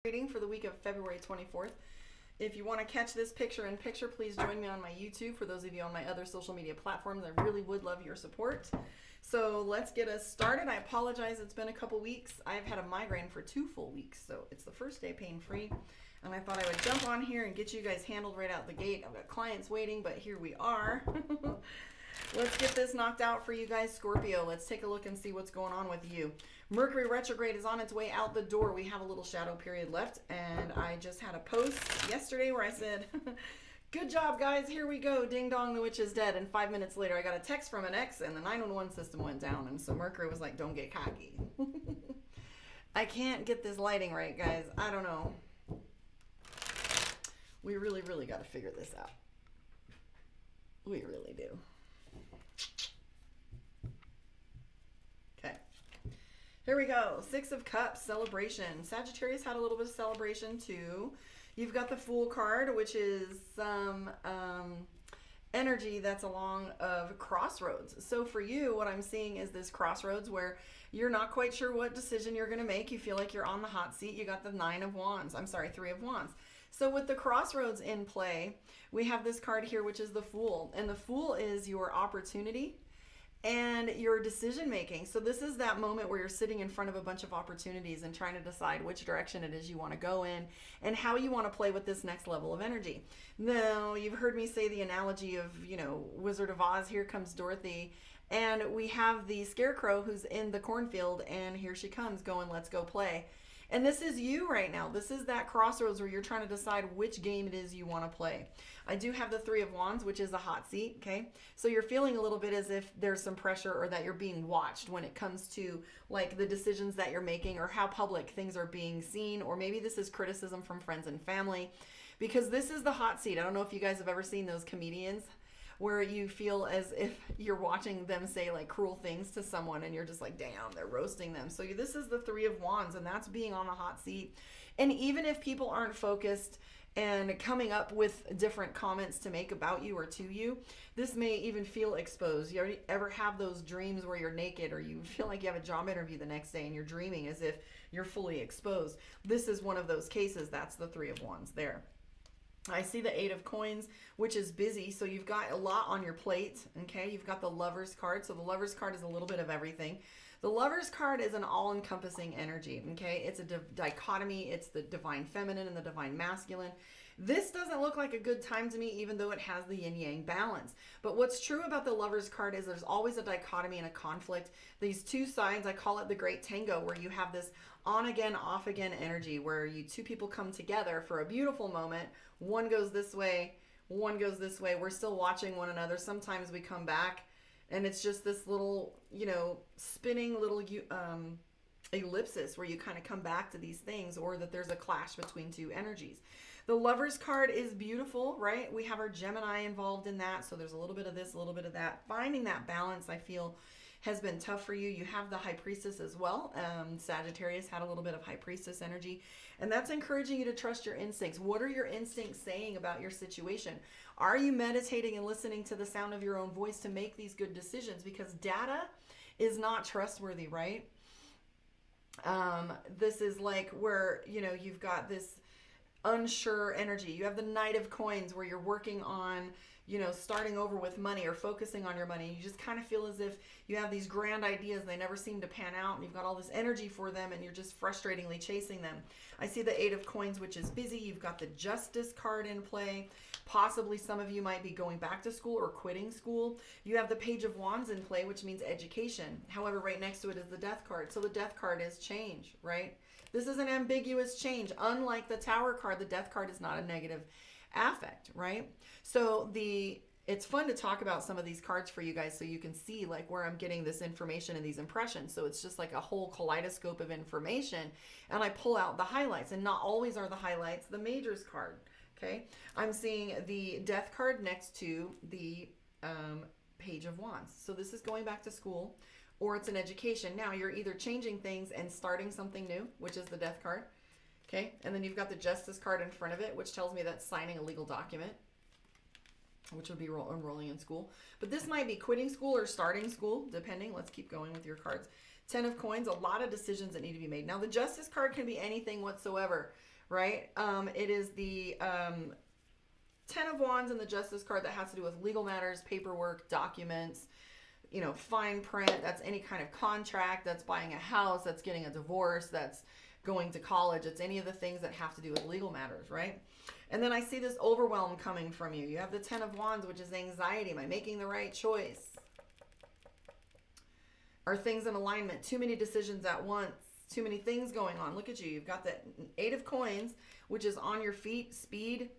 Reading for the week of February 24th. If you want to catch this picture in picture, please join me on my YouTube. For those of you on my other social media platforms, I really would love your support. So let's get us started. I apologize, it's been a couple weeks. I've had a migraine for 2 full weeks, so it's the first day pain-free. And I thought I would jump on here and get you guys handled right out the gate. I've got clients waiting, but here we are. Let's get this knocked out for you guys, Scorpio. Let's take a look and see what's going on with you. Mercury retrograde is on its way out the door. We have a little shadow period left, and I just had a post yesterday where I said, good job, guys. Here we go. Ding dong, the witch is dead. And 5 minutes later, I got a text from an ex, and the 911 system went down. And so Mercury was like, don't get cocky. I can't get this lighting right, guys. I don't know. We really, really got to figure this out. We really do. Okay. Here we go. 6 of Cups, celebration. Sagittarius had a little bit of celebration too. You've got the Fool card, which is some energy that's along of crossroads. So for you, what I'm seeing is this crossroads where you're not quite sure what decision you're going to make. You feel like you're on the hot seat. You got the 9 of Wands. I'm sorry, 3 of Wands. So with the crossroads in play, we have this card here, which is the Fool. And the Fool is your opportunity and your decision making. So this is that moment where you're sitting in front of a bunch of opportunities and trying to decide which direction it is you want to go in and how you want to play with this next level of energy. Now, you've heard me say the analogy of, Wizard of Oz, here comes Dorothy, and we have the scarecrow who's in the cornfield, and here she comes going, let's go play. And this is you right now. This is that crossroads where you're trying to decide which game it is you want to play. I do have the 3 of Wands, which is a hot seat, okay? So you're feeling a little bit as if there's some pressure or that you're being watched when it comes to like the decisions that you're making or how public things are being seen, or maybe this is criticism from friends and family, because this is the hot seat. I don't know if you guys have ever seen those comedians where you feel as if you're watching them say like cruel things to someone and you're just like, damn, they're roasting them. So this is the 3 of Wands, and that's being on the hot seat. And even if people aren't focused and coming up with different comments to make about you or to you, this may even feel exposed. You ever have those dreams where you're naked, or you feel like you have a job interview the next day and you're dreaming as if you're fully exposed? This is one of those cases. That's the 3 of Wands there. I see the 8 of Coins, which is busy. So you've got a lot on your plate, okay? You've got the Lover's card. So the Lover's card is a little bit of everything. The Lover's card is an all-encompassing energy, okay? It's a dichotomy. It's the divine feminine and the divine masculine. This doesn't look like a good time to me, even though it has the yin-yang balance. But what's true about the Lover's card is there's always a dichotomy and a conflict. These two sides, I call it the great tango, where you have this on-again, off-again energy where two people come together for a beautiful moment. One goes this way, one goes this way. We're still watching one another. Sometimes we come back and it's just this little, spinning little ellipsis where you kind of come back to these things, or that there's a clash between two energies. The Lover's card is beautiful, right? We have our Gemini involved in that. So there's a little bit of this, a little bit of that. Finding that balance, I feel, has been tough for you. You have the High Priestess as well. Sagittarius had a little bit of High Priestess energy, and that's encouraging you to trust your instincts. What are your instincts saying about your situation? Are you meditating and listening to the sound of your own voice to make these good decisions? Because data is not trustworthy, right? This is like where, you've got this unsure energy. You have the Knight of Coins where you're working on, starting over with money or focusing on your money. You just kind of feel as if you have these grand ideas, they never seem to pan out, and you've got all this energy for them and you're just frustratingly chasing them. I see the 8 of Coins, which is busy. You've got the Justice card in play. Possibly some of you might be going back to school or quitting school. You have the Page of Wands in play, which means education. However, right next to it is the Death card. So the Death card is change, right? This is an ambiguous change. Unlike the Tower card, the Death card is not a negative affect, right? So it's fun to talk about some of these cards for you guys so you can see like where I'm getting this information and these impressions. So it's just like a whole kaleidoscope of information, and I pull out the highlights, and not always are the highlights the Majors card, okay? I'm seeing the Death card next to the Page of Wands. So this is going back to school, or it's an education. Now you're either changing things and starting something new, which is the Death card. Okay, and then you've got the Justice card in front of it, which tells me that's signing a legal document, which would be enrolling in school. But this might be quitting school or starting school, depending. Let's keep going with your cards. 10 of Coins, a lot of decisions that need to be made. Now, the Justice card can be anything whatsoever. right? It is the Ten of Wands and the Justice card that has to do with legal matters, paperwork, documents, you know, fine print. That's any kind of contract. That's buying a house. That's getting a divorce. That's going to college. It's any of the things that have to do with legal matters, right? And then I see this overwhelm coming from you. You have the Ten of Wands, which is anxiety. Am I making the right choice? Are things in alignment? Too many decisions at once. Too many things going on. Look at you. You've got the Eight of Coins, which is on your feet, speed,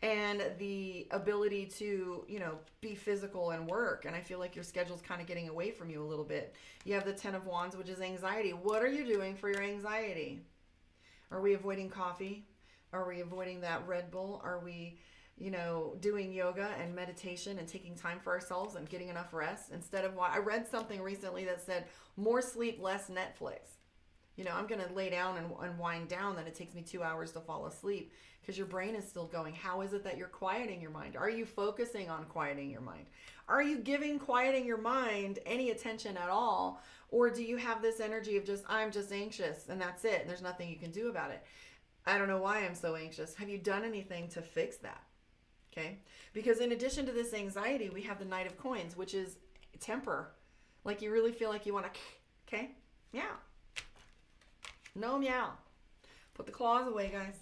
and the ability to, you know, be physical and work. And I feel like your schedule's kind of getting away from you a little bit. You have the Ten of Wands, which is anxiety. What are you doing for your anxiety? Are we avoiding coffee? Are we avoiding that Red Bull? Are we, you know, doing yoga and meditation and taking time for ourselves and getting enough rest instead of I read something recently that said more sleep, less Netflix. You know, I'm going to lay down and wind down, then it takes me 2 hours to fall asleep because your brain is still going. How is it that you're quieting your mind? Are you focusing on quieting your mind? Are you giving quieting your mind any attention at all? Or do you have this energy of just, I'm just anxious and that's it, and there's nothing you can do about it? I don't know why I'm so anxious. Have you done anything to fix that? Okay? Because in addition to this anxiety, we have the Knight of Coins, which is temper. Like you really feel like you want to, okay? Meow. No meow. Put the claws away, guys.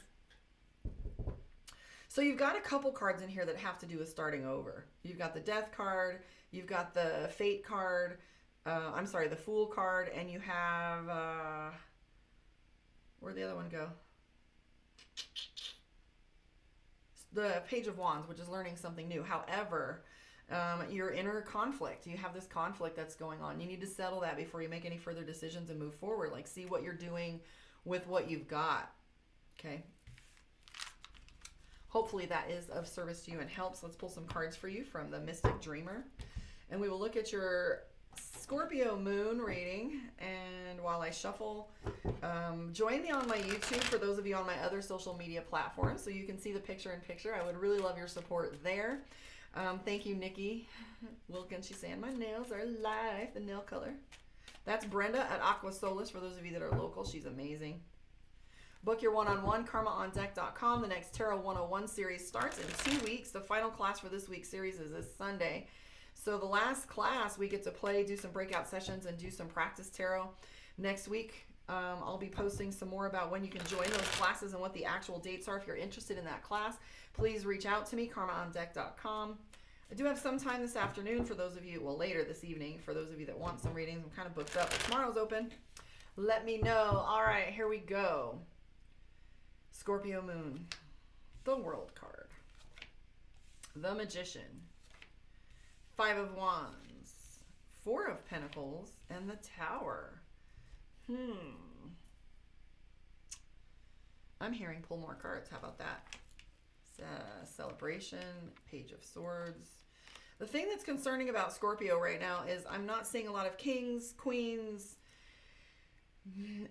So you've got a couple cards in here that have to do with starting over. You've got the Death card. You've got the Fate card. The Fool card. And you have, where'd the other one go? The Page of Wands, which is learning something new. However, your inner conflict. You have this conflict that's going on. You need to settle that before you make any further decisions and move forward. Like, see what you're doing with what you've got. Okay? Hopefully that is of service to you and helps. Let's pull some cards for you from the Mystic Dreamer. And we will look at your Scorpio moon reading. And while I shuffle, join me on my YouTube for those of you on my other social media platforms so you can see the picture-in-picture. I would really love your support there. Thank you, Nikki Wilkins. She's saying, my nails are life, the nail color. That's Brenda at Aqua Solis for those of you that are local. She's amazing. Book your one-on-one, karmaondeck.com. The next Tarot 101 series starts in 2 weeks. The final class for this week's series is this Sunday. So the last class, we get to play, do some breakout sessions, and do some practice tarot. Next week, I'll be posting some more about when you can join those classes and what the actual dates are. If you're interested in that class, please reach out to me, karmaondeck.com. I do have some time this afternoon for those of you, well, later this evening, for those of you that want some readings. I'm kind of booked up, but tomorrow's open. Let me know. All right, here we go. Scorpio moon, the World card, the Magician, Five of Wands, Four of Pentacles, and the Tower. I'm hearing pull more cards. How about that? Celebration, Page of Swords. The thing that's concerning about Scorpio right now is I'm not seeing a lot of kings, queens,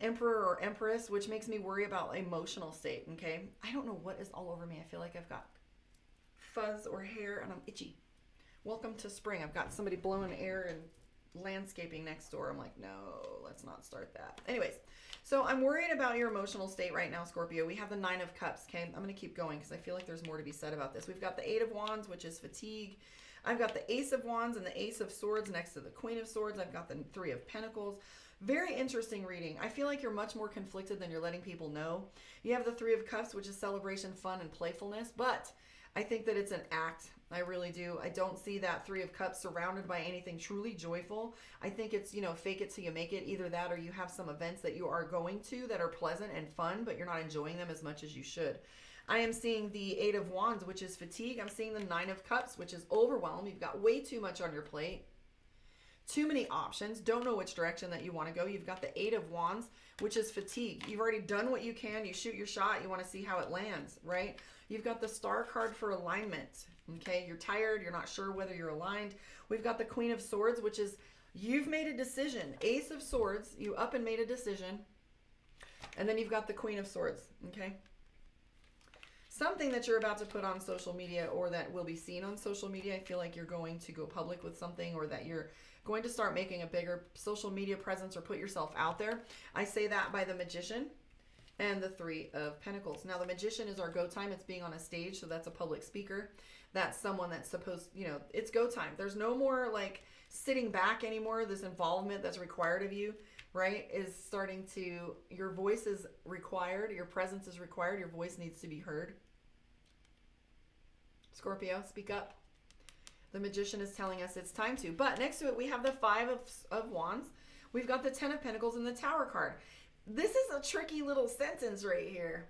emperor or empress, which makes me worry about emotional state, okay? I don't know what is all over me. I feel like I've got fuzz or hair and I'm itchy. Welcome to spring. I've got somebody blowing air and landscaping next door. I'm like, no, let's not start that. Anyways, so I'm worried about your emotional state right now, Scorpio. We have the Nine of Cups, okay? I'm going to keep going because I feel like there's more to be said about this. We've got the Eight of Wands, which is fatigue. I've got the Ace of Wands and the Ace of Swords next to the Queen of Swords. I've got the Three of Pentacles. Very interesting reading. I feel like you're much more conflicted than you're letting people know. You have the Three of Cups, which is celebration, fun, and playfulness, but I think that it's an act. I really do. I don't see that Three of Cups surrounded by anything truly joyful. I think it's, you know, fake it till you make it. Either that or you have some events that you are going to that are pleasant and fun, but you're not enjoying them as much as you should. I am seeing the Eight of Wands, which is fatigue. I'm seeing the Nine of Cups, which is overwhelm. You've got way too much on your plate. Too many options. Don't know which direction that you want to go. You've got the Eight of Wands, which is fatigue. You've already done what you can. You shoot your shot. You want to see how it lands, right? You've got the Star card for alignment. Okay, you're tired. You're not sure whether you're aligned. We've got the Queen of Swords, which is you've made a decision. Ace of Swords, you up and made a decision. And then you've got the Queen of Swords, okay? Something that you're about to put on social media or that will be seen on social media. I feel like you're going to go public with something or that you're going to start making a bigger social media presence or put yourself out there. I say that by the Magician. and the Three of Pentacles. Now, the Magician is our go time. It's being on a stage, so that's a public speaker. That's someone that's supposed, it's go time. There's no more like sitting back anymore. This involvement that's required of you, right, is starting to, your voice is required. Your presence is required. Your voice needs to be heard. Scorpio, speak up. The Magician is telling us it's time to. But next to it, we have the Five of Wands. We've got the Ten of Pentacles and the Tower card. This is a tricky little sentence right here.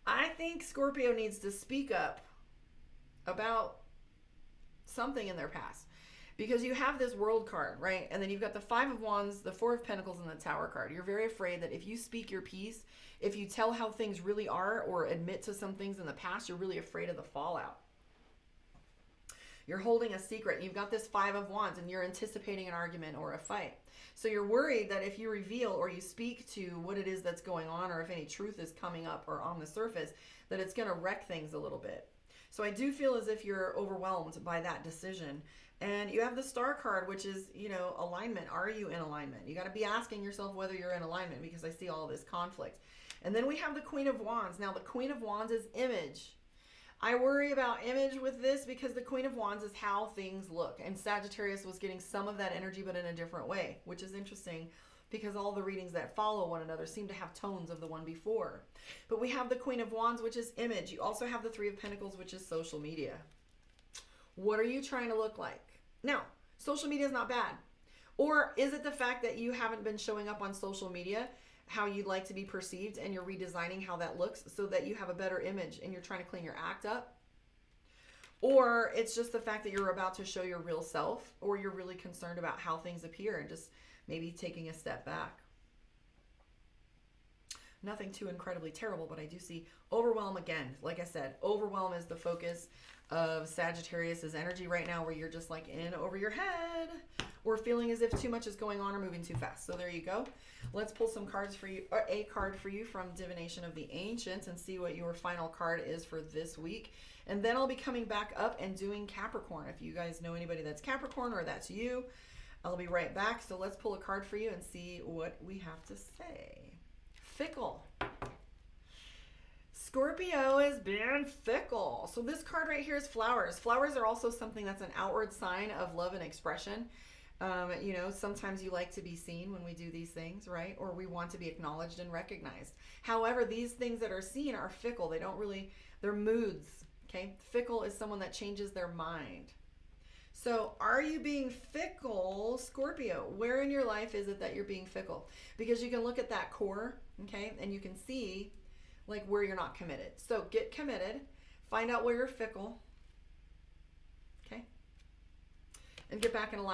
I think Scorpio needs to speak up about something in their past. Because you have this World card, right? And then you've got the Five of Wands, the Four of Pentacles, and the Tower card. You're very afraid that if you speak your piece, if you tell how things really are or admit to some things in the past, you're really afraid of the fallout. You're holding a secret. You've got this Five of Wands and you're anticipating an argument or a fight. So you're worried that if you reveal or you speak to what it is that's going on, or if any truth is coming up or on the surface, that it's going to wreck things a little bit. So I do feel as if you're overwhelmed by that decision. And you have the Star card, which is, alignment. Are you in alignment? You got to be asking yourself whether you're in alignment, because I see all this conflict. And then we have the Queen of Wands. Now, the Queen of Wands is image. I worry about image with this because the Queen of Wands is how things look. And Sagittarius was getting some of that energy, but in a different way, which is interesting because all the readings that follow one another seem to have tones of the one before. But we have the Queen of Wands, which is image. You also have the Three of Pentacles, which is social media. What are you trying to look like? Now, social media is not bad. Or is it the fact that you haven't been showing up on social media how you'd like to be perceived, and you're redesigning how that looks so that you have a better image and you're trying to clean your act up? Or it's just the fact that you're about to show your real self, or you're really concerned about how things appear and just maybe taking a step back. Nothing too incredibly terrible, but I do see overwhelm again. Like I said, overwhelm is the focus of Sagittarius's energy right now, where you're just like in over your head or feeling as if too much is going on or moving too fast. So there you go. Let's pull some cards for you, or a card for you from Divination of the Ancients, and see what your final card is for this week. And then I'll be coming back up and doing Capricorn. If you guys know anybody that's Capricorn or that's you, I'll be right back. So let's pull a card for you and see what we have to say. Fickle. Scorpio is being fickle. So this card right here is flowers. Flowers are also something that's an outward sign of love and expression. Sometimes you like to be seen when we do these things, right? Or we want to be acknowledged and recognized. However, these things that are seen are fickle. They don't really, they're moods, okay? Fickle is someone that changes their mind. So are you being fickle, Scorpio? Where in your life is it that you're being fickle? Because you can look at that core, okay? And you can see like where you're not committed. So get committed, find out where you're fickle, okay? And get back in alignment.